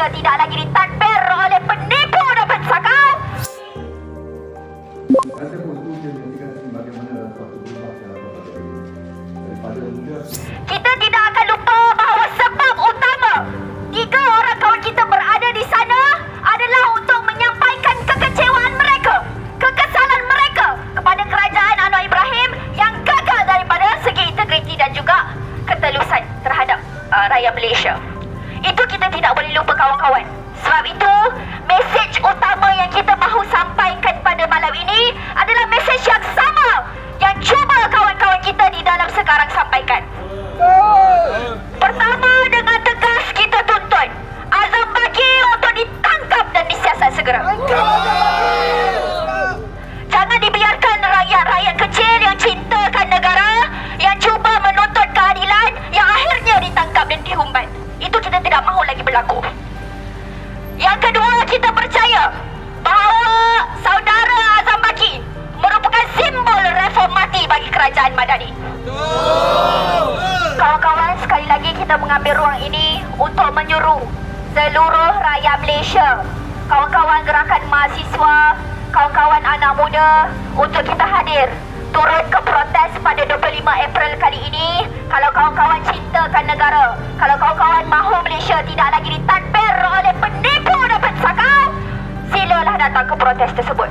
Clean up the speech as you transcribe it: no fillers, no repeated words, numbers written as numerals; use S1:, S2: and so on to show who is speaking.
S1: Malaysia tidak lagi ditadbir oleh penipu dan pensakau.
S2: Saya pun setuju dengan indikasi bagaimana suatu berubah secara total daripada muda.
S1: Kita tidak akan lupa bahawa sebab utama 3 orang kawan kita berada di sana adalah untuk menyampaikan kekecewaan mereka, kekesalan mereka kepada kerajaan Anwar Ibrahim yang gagal daripada segi integriti dan juga ketelusan terhadap rakyat Malaysia. Itu kita tidak boleh lupa, kawan-kawan. Sebab itu, mesej utama yang kita mahu sampaikan pada malam ini adalah mesej yang sama yang cuba kawan-kawan kita di dalam sekarang sampaikan. Pertama, dengan tegas kita tuntut Azam Baki untuk ditangkap dan disiasat segera. Jangan dibiarkan rakyat-rakyat kecil yang cintakan negara, yang cuba menuntut keadilan, yang akhirnya ditangkap dan dihumban. Itu kita tidak mahu lagi berlaku. Yang kedua, kita percaya bahawa saudara Azam Baki merupakan simbol reformati bagi kerajaan Madani. Kawan-kawan, sekali lagi kita mengambil ruang ini untuk menyuruh seluruh rakyat Malaysia, kawan-kawan gerakan mahasiswa, kawan-kawan anak muda, untuk kita hadir turut ke protes pada 25 April kali ini. Kalau kawan-kawan cintakan negara, kalau kawan-kawan mahu Malaysia tidak lagi ditadbir oleh penipu dan pensakau, silalah datang ke protes tersebut.